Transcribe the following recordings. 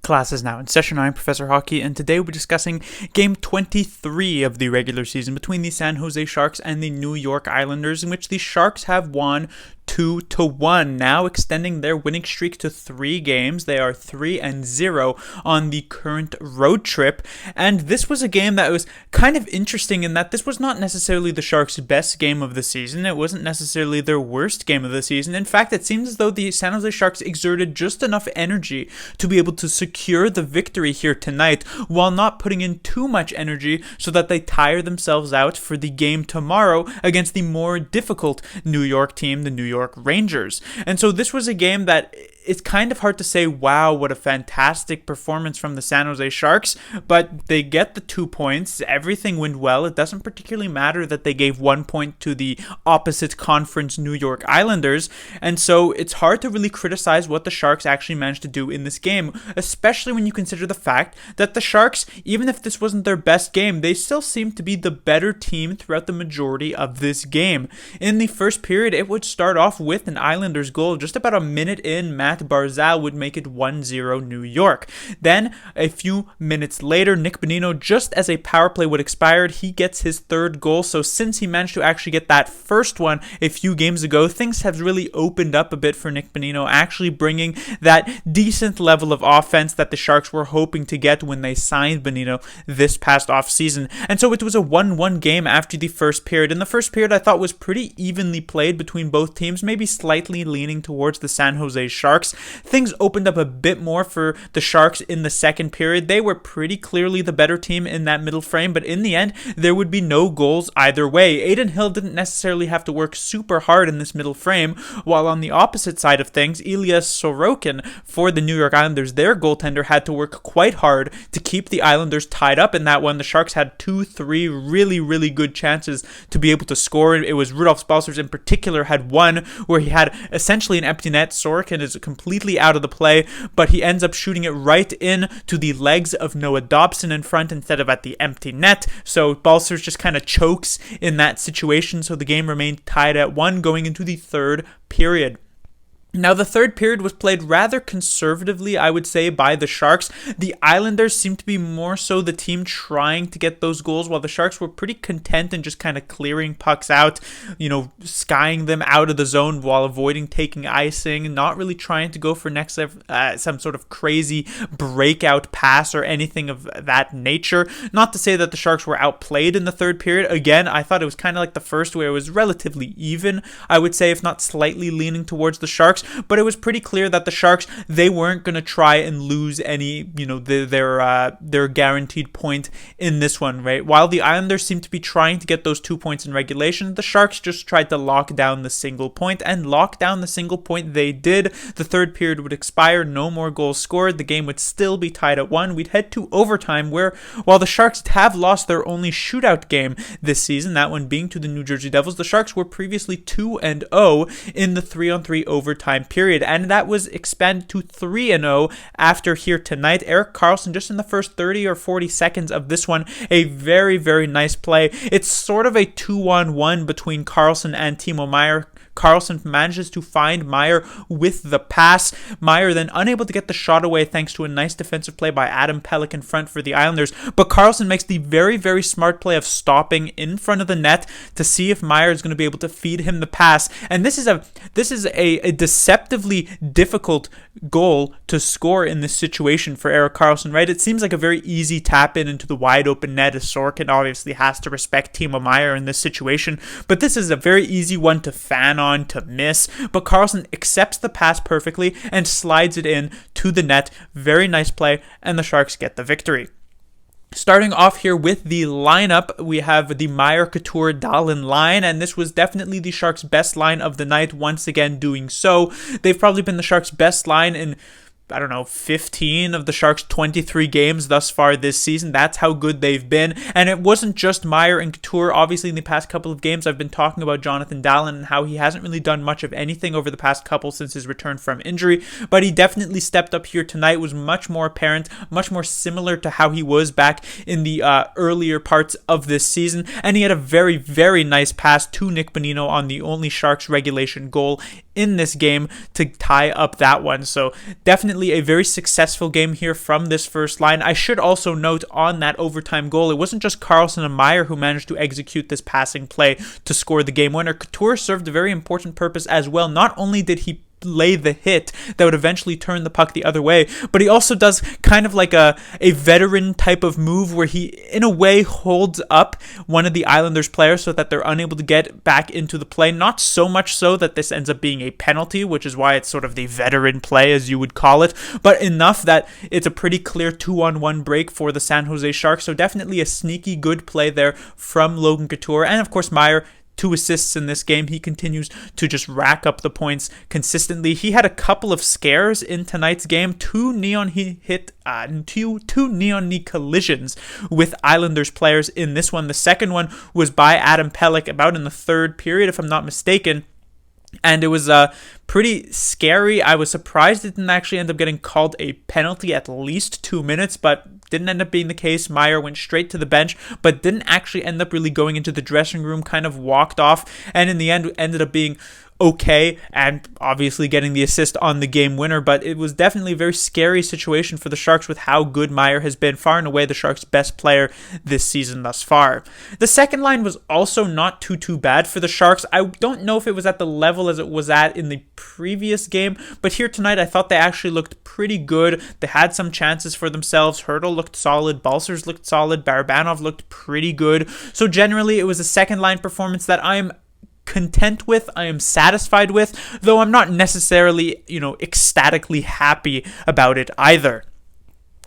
Class is now in session. I'm Professor Hockey, and today we'll be discussing Game 23 of the regular season between the San Jose Sharks and the New York Islanders, in which the Sharks have won 2-1, now extending their winning streak to 3 games. They are 3-0 on the current road trip, and this was a game that was kind of interesting in that this was not necessarily the Sharks' best game of the season. It wasn't necessarily their worst game of the season. In fact, it seems as though the San Jose Sharks exerted just enough energy to be able to secure the victory here tonight, while not putting in too much energy so that they tire themselves out for the game tomorrow against the more difficult New York team, the New York Rangers. And so this was a game that it's kind of hard to say, wow, what a fantastic performance from the San Jose Sharks, but they get the 2 points. Everything went well. It doesn't particularly matter that they gave 1 point to the opposite conference New York Islanders, and so it's hard to really criticize what the Sharks actually managed to do in this game, especially when you consider the fact that the Sharks, even if this wasn't their best game, they still seemed to be the better team throughout the majority of this game. In the first period, it would start off with an Islanders goal. Just about a minute in, Matt Barzal would make it 1-0 New York. Then, a few minutes later, Nick Bonino, just as a power play would expire, he gets his third goal. So since he managed to actually get that first one a few games ago, things have really opened up a bit for Nick Bonino, actually bringing that decent level of offense that the Sharks were hoping to get when they signed Bonino this past offseason. And so it was a 1-1 game after the first period. And the first period I thought was pretty evenly played between both teams, maybe slightly leaning towards the San Jose Sharks. Things opened up a bit more for the Sharks in the second period. They were pretty clearly the better team in that middle frame, but in the end, there would be no goals either way. Adin Hill didn't necessarily have to work super hard in this middle frame, while on the opposite side of things, Ilya Sorokin for the New York Islanders, their goaltender, had to work quite hard to keep the Islanders tied up in that one. The Sharks had 2-3 really good chances to be able to score. It was Rudolph Balcers in particular had one where he had essentially an empty net. Sorokin is completely out of the play, but he ends up shooting it right in to the legs of Noah Dobson in front instead of at the empty net. So Balcers just kind of chokes in that situation, so the game remained tied at 1 going into the third period. Now, the third period was played rather conservatively, I would say, by the Sharks. The Islanders seemed to be more so the team trying to get those goals, while the Sharks were pretty content in just kind of clearing pucks out, skying them out of the zone while avoiding taking icing, not really trying to go for some sort of crazy breakout pass or anything of that nature. Not to say that the Sharks were outplayed in the third period. Again, I thought it was kind of like the first, where it was relatively even, I would say, if not slightly leaning towards the Sharks. But it was pretty clear that the Sharks, they weren't going to try and lose any, their guaranteed point in this one, right? While the Islanders seemed to be trying to get those 2 points in regulation, the Sharks just tried to lock down the single point, and lock down the single point they did. The third period would expire, no more goals scored. The game would still be tied at 1. We'd head to overtime, where while the Sharks have lost their only shootout game this season, that one being to the New Jersey Devils, the Sharks were previously 2-0 in the 3-on-3 overtime period, and that was expanded to 3-0 after here tonight. Erik Carlson, just in the first 30 or 40 seconds of this one, a very nice play. It's sort of a 2-on-1 between Carlson and Timo Meier. Carlson manages to find Meier with the pass. Meier then unable to get the shot away thanks to a nice defensive play by Adam Pelech in front for the Islanders. But Carlson makes the very smart play of stopping in front of the net to see if Meier is going to be able to feed him the pass. And this is a deceptively difficult goal to score in this situation for Erik Carlson, right? It seems like a very easy tap in into the wide open net, as Sorokin obviously has to respect Timo Meier in this situation. But this is a very easy one to fan on, to miss, but Carlson accepts the pass perfectly and slides it in to the net. Very nice play, and the Sharks get the victory. Starting off here with the lineup, we have the Meier, Couture, Dahlin line, and this was definitely the Sharks' best line of the night, once again doing so. They've probably been the Sharks' best line in 15 of the Sharks' 23 games thus far this season. That's how good they've been. And it wasn't just Meier and Couture. Obviously, in the past couple of games, I've been talking about Jonathan Dahlin and how he hasn't really done much of anything over the past couple since his return from injury. But he definitely stepped up here tonight, was much more apparent, much more similar to how he was back in the earlier parts of this season. And he had a very nice pass to Nick Bonino on the only Sharks regulation goal in this game to tie up that one. So definitely a very successful game here from this first line. I should also note on that overtime goal, it wasn't just Carlson and Meyer who managed to execute this passing play to score the game winner. Couture served a very important purpose as well. Not only did he lay the hit that would eventually turn the puck the other way, but he also does kind of like a veteran type of move where he in a way holds up one of the Islanders players so that they're unable to get back into the play. Not so much so that this ends up being a penalty, which is why it's sort of the veteran play as you would call it, but enough that it's a pretty clear 2-on-1 break for the San Jose Sharks. So definitely a sneaky good play there from Logan Couture. And of course Meyer, 2 assists in this game. He continues to just rack up the points consistently. He had a couple of scares in tonight's game. Two neon knee collisions with Islanders players in this one. The second one was by Adam Pelech about in the third period, if I'm not mistaken. And it was pretty scary. I was surprised it didn't actually end up getting called a penalty at least 2 minutes, but didn't end up being the case. Meyer went straight to the bench, but didn't actually end up really going into the dressing room, kind of walked off, and in the end ended up being okay, and obviously getting the assist on the game winner. But it was definitely a very scary situation for the Sharks with how good Meyer has been, far and away the Sharks' best player this season thus far. The second line was also not too bad for the Sharks. I don't know if it was at the level as it was at in the previous game, but here tonight I thought they actually looked pretty good. They had some chances for themselves. Hurdle looked solid, Balcers looked solid, Barabanov looked pretty good. So generally it was a second line performance that I'm content with, I am satisfied with, though I'm not necessarily, ecstatically happy about it either.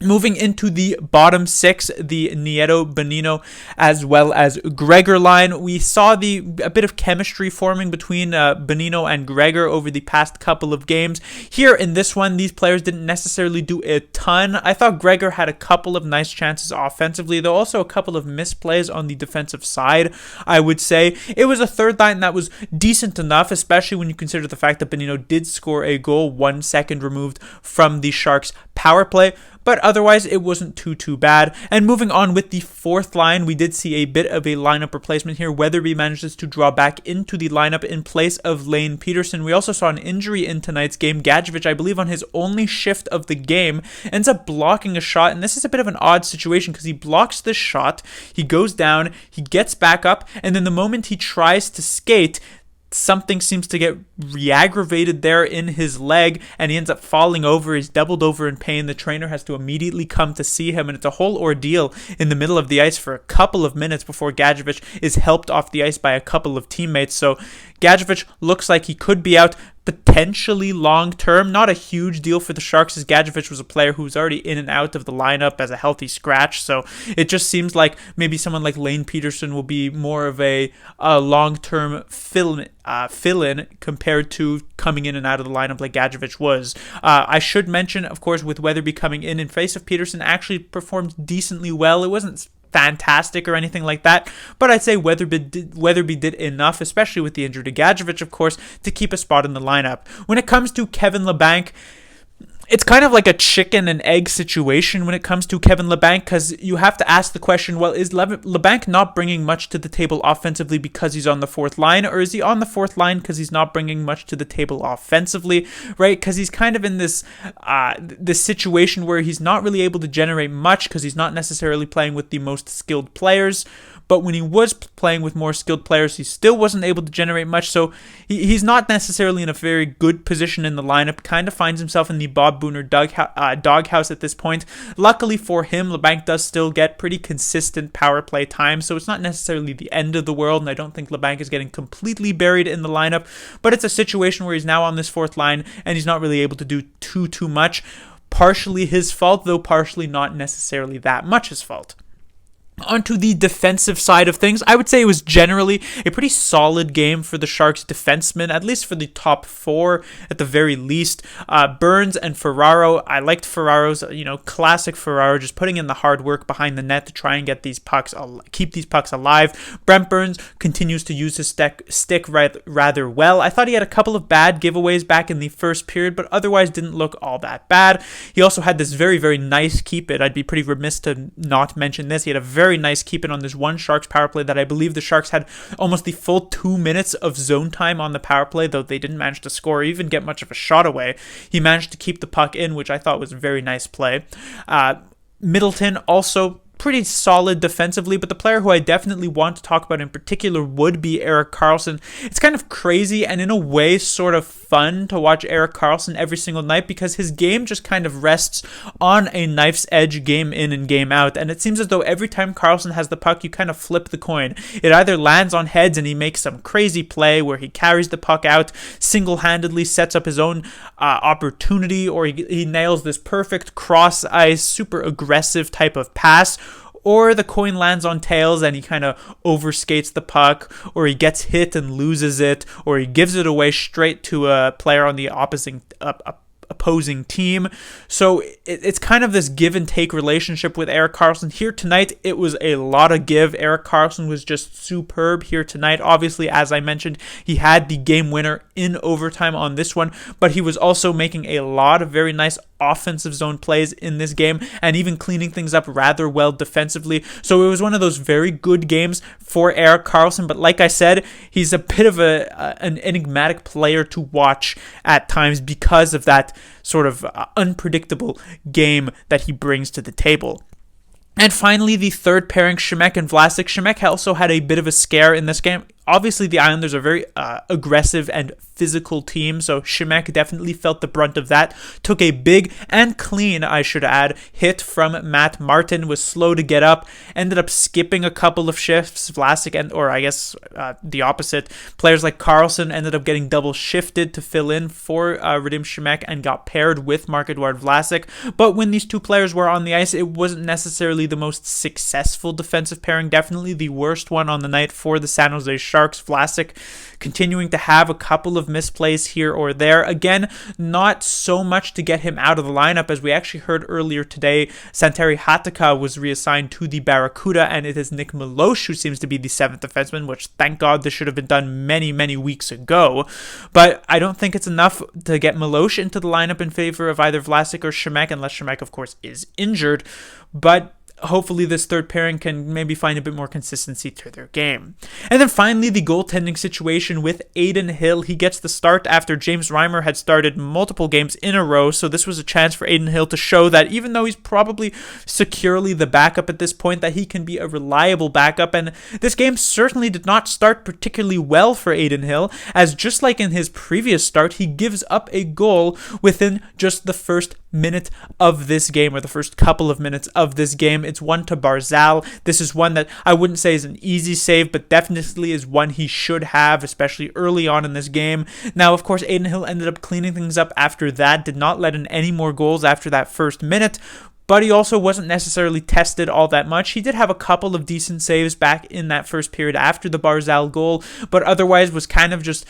Moving into the bottom 6, the Nieto, Bonino, as well as Gregor line, we saw a bit of chemistry forming between Bonino and Gregor over the past couple of games. Here in this one, these players didn't necessarily do a ton. I thought Gregor had a couple of nice chances offensively, though also a couple of misplays on the defensive side, I would say. It was a third line that was decent enough, especially when you consider the fact that Bonino did score a goal 1 second removed from the Sharks' power play. But otherwise, it wasn't too bad. And moving on with the fourth line, we did see a bit of a lineup replacement here. Weatherby manages to draw back into the lineup in place of Lane Peterson. We also saw an injury in tonight's game. Gadjevich, I believe on his only shift of the game, ends up blocking a shot. And this is a bit of an odd situation because he blocks this shot, he goes down, he gets back up, and then the moment he tries to skate, something seems to get re-aggravated there in his leg, and he ends up falling over. He's doubled over in pain. The trainer has to immediately come to see him, and it's a whole ordeal in the middle of the ice for a couple of minutes before Gadjevich is helped off the ice by a couple of teammates. So Gadjevich looks like he could be out potentially long term. Not a huge deal for the Sharks, as Gadjevich was a player who was already in and out of the lineup as a healthy scratch. So it just seems like maybe someone like Lane Peterson will be more of a long-term fill-in compared to coming in and out of the lineup like Gadjevich was. I should mention, of course, with Weatherby coming in face of Peterson, actually performed decently well. It wasn't fantastic or anything like that, but I'd say Weatherby did enough, especially with the injury to Gadjevich, of course, to keep a spot in the lineup. When it comes to Kevin Labanc, it's kind of like a chicken and egg situation when it comes to Kevin Labanc, because you have to ask the question, well, is Labanc not bringing much to the table offensively because he's on the fourth line, or is he on the fourth line because he's not bringing much to the table offensively, right? Because he's kind of in this situation where he's not really able to generate much because he's not necessarily playing with the most skilled players. But when he was playing with more skilled players, he still wasn't able to generate much. So he's not necessarily in a very good position in the lineup. Kind of finds himself in the Bob Booner doghouse at this point. Luckily for him, Labanc does still get pretty consistent power play time. So it's not necessarily the end of the world. And I don't think Labanc is getting completely buried in the lineup. But it's a situation where he's now on this fourth line and he's not really able to do too much. Partially his fault, though partially not necessarily that much his fault. Onto the defensive side of things, I would say it was generally a pretty solid game for the Sharks defensemen, at least for the top 4 at the very least. Burns and Ferraro, I liked Ferraro's, classic Ferraro, just putting in the hard work behind the net to try and get these pucks, keep these pucks alive. Brent Burns continues to use his stick rather well. I thought he had a couple of bad giveaways back in the first period, but otherwise didn't look all that bad. He also had this very, very nice keep it. I'd be pretty remiss to not mention this. He had a very very nice keeping on this one Sharks power play that I believe the Sharks had almost the full 2 minutes of zone time on the power play, though they didn't manage to score or even get much of a shot away. He managed to keep the puck in, which I thought was a very nice play. Middleton also pretty solid defensively, but the player who I definitely want to talk about in particular would be Erik Carlson. It's kind of crazy and in a way sort of fun to watch Erik Carlson every single night because his game just kind of rests on a knife's edge game in and game out, and it seems as though every time Carlson has the puck, you kind of flip the coin. It either lands on heads and he makes some crazy play where he carries the puck out, single-handedly sets up his own opportunity, or he nails this perfect cross-ice, super aggressive type of pass, or the coin lands on tails and he kind of overskates the puck, or he gets hit and loses it, or he gives it away straight to a player on the opposing team. So it's kind of this give and take relationship with Erik Carlson. Here tonight, it was a lot of give. Erik Carlson was just superb here tonight. Obviously, as I mentioned, he had the game winner in overtime on this one, but he was also making a lot of very nice offensive zone plays in this game and even cleaning things up rather well defensively. So it was one of those very good games for Erik Carlson, but like I said, he's a bit of an enigmatic player to watch at times because of that sort of unpredictable game that he brings to the table. And finally, the third pairing, Šimek and Vlasic. Šimek also had a bit of a scare in this game. Obviously, the Islanders are a very aggressive and physical team, so Šimek definitely felt the brunt of that. Took a big and clean, I should add, hit from Matt Martin, was slow to get up, ended up skipping a couple of shifts. Vlasic, or I guess the opposite, players like Carlson ended up getting double shifted to fill in for Radim Šimek and got paired with Marc-Edouard Vlasic. But when these two players were on the ice, it wasn't necessarily the most successful defensive pairing, definitely the worst one on the night for the San Jose Sharks. Vlasic continuing to have a couple of misplays here or there. Again, not so much to get him out of the lineup, as we actually heard earlier today, Santeri Hatakka was reassigned to the Barracuda, and it is Nick Milosh who seems to be the seventh defenseman, which thank God this should have been done many, many weeks ago. But I don't think it's enough to get Milosh into the lineup in favor of either Vlasic or Šimek, unless Šimek, of course, is injured. But hopefully this third pairing can maybe find a bit more consistency to their game. And then finally, the goaltending situation with Adin Hill. He gets the start after James Reimer had started multiple games in a row, so this was a chance for Adin Hill to show that even though he's probably securely the backup at this point, that he can be a reliable backup. And this game certainly did not start particularly well for Adin Hill, as just like in his previous start, he gives up a goal within just the first minute of this game, or the first couple of minutes of this game. It's one to Barzal. This is one that I wouldn't say is an easy save, but definitely is one he should have, especially early on in this game. Now, of course, Adin Hill ended up cleaning things up after that, did not let in any more goals after that first minute, but he also wasn't necessarily tested all that much. He did have a couple of decent saves back in that first period after the Barzal goal, but otherwise was kind of just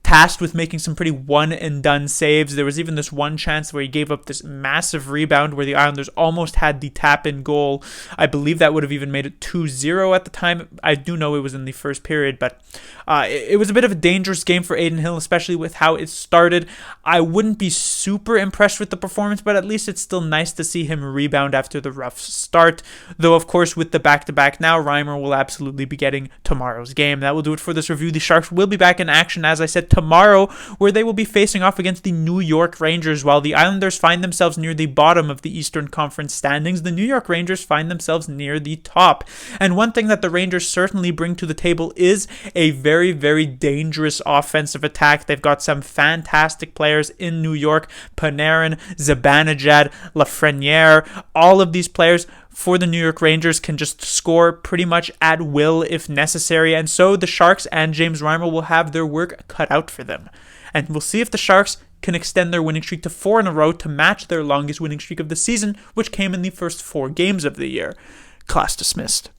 tasked with making some pretty one-and-done saves. There was even this one chance where he gave up this massive rebound where the Islanders almost had the tap-in goal. I believe that would have even made it 2-0 at the time. I do know it was in the first period, but it was a bit of a dangerous game for Adin Hill, especially with how it started. I wouldn't be super impressed with the performance, but at least it's still nice to see him rebound after the rough start. Though, of course, with the back-to-back now, Reimer will absolutely be getting tomorrow's game. That will do it for this review. The Sharks will be back in action, as I said, tomorrow, where they will be facing off against the New York Rangers. While the Islanders find themselves near the bottom of the Eastern Conference standings, the New York Rangers find themselves near the top. And one thing that the Rangers certainly bring to the table is a very, very dangerous offensive attack. They've got some fantastic players in New York: Panarin, Zibanejad, Lafreniere. All of these players for the New York Rangers can just score pretty much at will if necessary, and so the Sharks and James Reimer will have their work cut out for them. And we'll see if the Sharks can extend their winning streak to 4 in a row to match their longest winning streak of the season, which came in the first 4 games of the year. Class dismissed.